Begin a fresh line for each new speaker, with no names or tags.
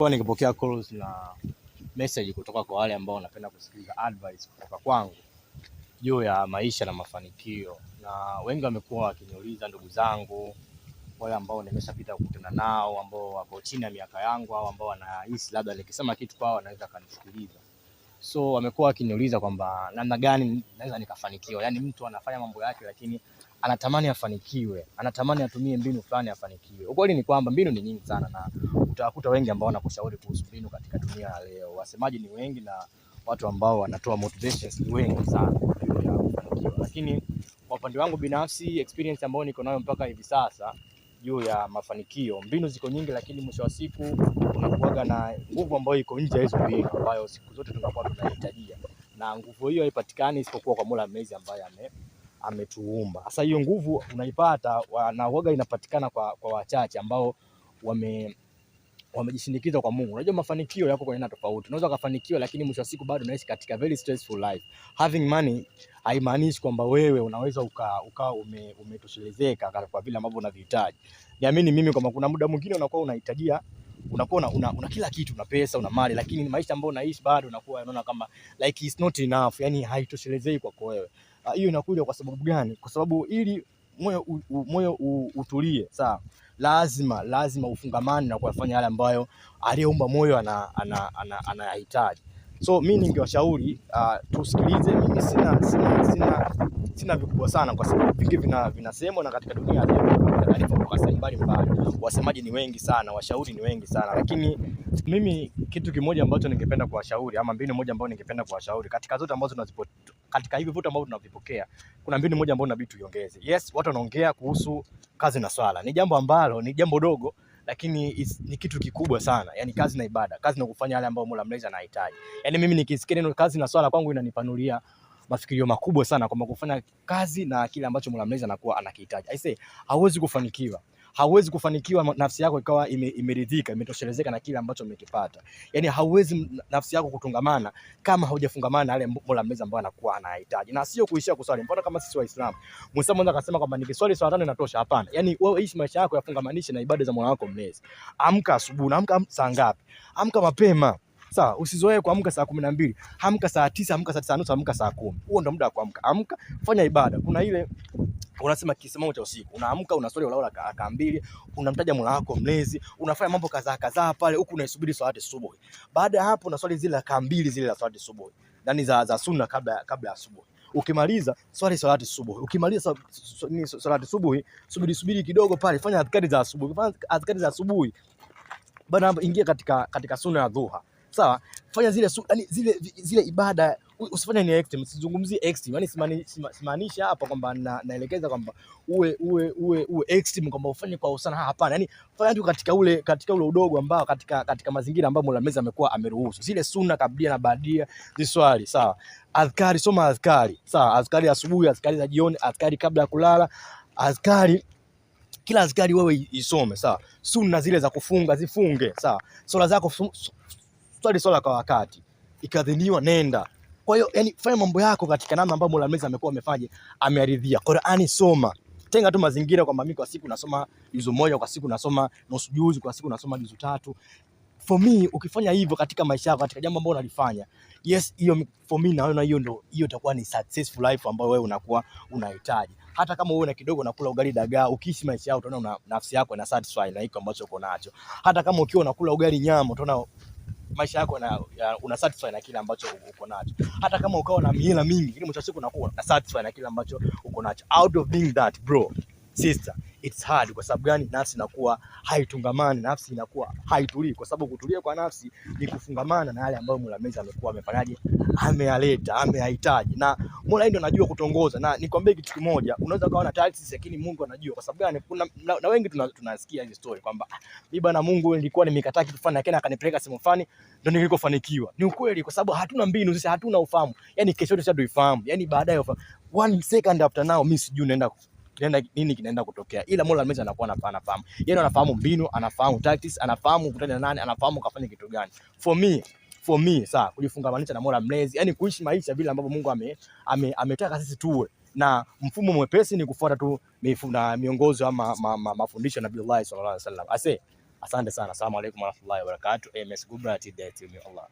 Kwa nikipokea calls na message kutoka kwa wale ambao wanapenda kusikiliza advice kutoka kwangu juu ya maisha na mafanikio, na wengi wamekuwa wakiniuliza, ndugu zangu wale ambao nimeshapita kukutana nao, ambao wako chini ya miaka yangu au ambao wanahisi labda nikisema kitu kwao wanaweza kanisikiliza. So wamekuwa wakiniuliza kwamba namna gani naweza nikafanikiwa. Yaani mtu anafanya mambo yake lakini anatamani afanikiwe, anatamani atumie mbinu fulani afanikiwe. Ukweli ni kwamba mbinu ni nyingi sana, na utawakuta wengi ambao wanakushauri kuhusu mbinu katika dunia ya leo. Wasemaji ni wengi na watu ambao wanatoa motivations ni wengi sana juu ya kufanikiwa. Lakini kwa upande wangu binafsi, experience ambayo niko nayo mpaka hivi sasa juu ya mafanikio, mbinu ziko nyingi, lakini mwisho wa siku unakuaga na nguvu ambayo iko nje ya hizo mbinu, ambayo siku zote tunakuwa tunahitajia, na nguvu hiyo haipatikani isipokuwa kwa Mola Mlezi ambaye ametuumba. Sasa hiyo nguvu unaipata na huaga inapatikana kwa wachache ambao wamejishindikiza kwa Mungu. Unajua mafanikio yako kwa aina tofauti. Unaweza kufanikiwa lakini mwisho wa siku bado unaishi katika very stressful life. Having money haimaanishi kwamba wewe unaweza ukawa umetoshelezeka kwa vile ambavyo unavihitaji. Niamini mimi kwamba kuna muda mwingine unakuwa unahitajia, unakuwa una kila kitu, una pesa, una mali, lakini maisha ambayo unaishi bado unakuwa unaona kama like it's not enough, yani haitoshelezei kwako wewe. Hiyo inakuja kwa sababu gani? Kwa sababu ili moyo utulie, sawa, lazima ufungamane na kufanya yale ambayo aliyeumba moyo anayahitaji. So mimi ningewashauri tusikilize. Mimi sina vikubwa sana, kwa sababu vingi vinasemwa na katika dunia leo mbalimbali, wasemaji ni wengi sana, washauri ni wengi sana, lakini mimi kitu kimoja ambacho ningependa kuwashauri, ama mbinu moja ambayo ningependa kuwashauri katika zote ambazo katika hivi vitu ambavyo tunavipokea, kuna mbinu moja ambayo inabidi tuiongeze. Yes, watu wanaongea kuhusu kazi na swala, ni jambo ambalo ni jambo dogo, lakini ni kitu kikubwa sana. Yani kazi na ibada, kazi na kufanya yale ambayo Mola Mlezi anahitaji. Yani mimi nikisikia neno kazi na swala, kwangu inanipanulia mafikirio makubwa sana kwa kufanya kazi na kile ambacho Mola Mlezi anakuwa anakihitaji. I say hauwezi kufanikiwa nafsi yako ikawa imeridhika, imetoshelezeka na kile ambacho umekipata. Yani hauwezi nafsi yako kutungamana kama haujafungamana na yale Mola Mlezi ambaye anakuwa anahitaji. Na sio kuishia kuswali. Mbona kama sisi Waislamu, Muislamu anaweza kusema kwamba nikiswali swala 5 inatosha? Hapana. Yani wewe ishi maisha yako yafungamanishe na ibada za Mola wako Mlezi. Amka asubuhi, amka saa ngapi? Amka mapema. Sawa, usizoee kuamka saa 12, amka saa 9, amka saa 9:30, amka saa 10. Huo ndio muda wa kuamka. Amka, fanya ibada. Kuna ile unasema kisimamo cha usiku, unaamka unaswali walau raka 2, unamtaja Mola wako Mlezi, unafanya mambo kadhaa pale, huku unaisubiri swala subuhi. Baada ya hapo unaswali zile raka 2 zile za swala subuhi, ndani za sunna kabla ya asubuhi. Ukimaliza swali swala subuhi. Ukimaliza swala subuhi, subiri kidogo pale, fanya adhkari za asubuhi. Fanya adhkari za asubuhi, baada ingia katika sunna ya dhuha. Sawa, fanya zile ibada. Usifanye ni extreme, sizungumzie extreme. Yani simaanisha hapa kwamba naelekeza kwamba uwe extreme, kwamba ufanye kwa usana. Hapana, yani fanya tu katika ule udogo ambao katika mazingira ambayo Mola Mlezi amekuwa ameruhusu. Zile sunna kablia na baadia ziswali, sawa. Adhkari, soma adhkari, sawa. Adhkari asubuhi, adhkari za jioni, adhkari kabla ya kulala, adhkari kila adhkari wewe isome, sawa. Sunna zile za kufunga zifunge, sawa. Swala zako swala kwa wakati, ikadhiniwa nenda. Kwa hiyo yani fanya mambo yako katika namna ambayo Mola Mlezi amekuwa amearidhia. Qur'ani soma. Tenga tu mazingira kwamba mimi kwa siku nasoma juzu 1, kwa siku nasoma nusu juzu, kwa siku nasoma juzu 3. For me, ukifanya hivyo katika maisha yako, katika jambo ambalo unalifanya, yes, hiyo for me naona hiyo itakuwa ni successful life ambayo wewe unakuwa unahitaji. Hata kama wewe na kidogo unakula ugali dagaa, ukiishi maisha yako utaona nafsi yako ina satisfy na hiko ambacho uko nacho. Hata kama ukiwa unakula ugali nyama, utaona maisha yako una satisfy na kile ambacho uko nacho. Hata kama ukawa na mihela mingi, kile mwisho siku unakuwa na satisfy na kile ambacho uko nacho. Out of being that, bro, sister, it's hard. Kwa sababu gani? Nafsi inakuwa haitungamani, nafsi inakuwa haitulii. Kwa sababu kutulia kwa nafsi ni kufungamana na yale ambayo Mola Mlezi amekuwa amefanyaje, ameyaleta, ameyahitaji. Na Mola ndio anajua kutongoza. Na nikwambie kitu kimoja, unaweza kawa na talents lakini Mungu anajua. Kwa sababu gani? Kuna na wengi tunasikia hizo story kwamba mimi bwana, Mungu nilikuwa nimekataa kitu fulani lakini akanipeleka sehemu fulani ndio nilikofanikiwa. Ni ukweli, kwa sababu hatuna mbinu sisi, hatuna ufahamu. Yani kesho yetu sasa tuifahamu. Yani baadaye ufahamu. 1 second after now mimi sijui nini kinaenda kutokea, ila Mola Mlezi anakuwa anafahamu. Yeye anafahamu mbinu, anafahamu tactics, anafahamu kutana nani, anafahamu kafanya kitu gani. For me sawa, kujifungamanisha na Mola Mlezi, yani kuishi maisha vile ambavyo Mungu ametaka sisi tuwe, na mfumo mwepesi ni kufuata tu miongozo ama mafundisho ya Nabii sallallahu alaihi wasallam. Asante sana. Asalamu alaykum warahmatullahi wabarakatuh. MS Gubra, Allah.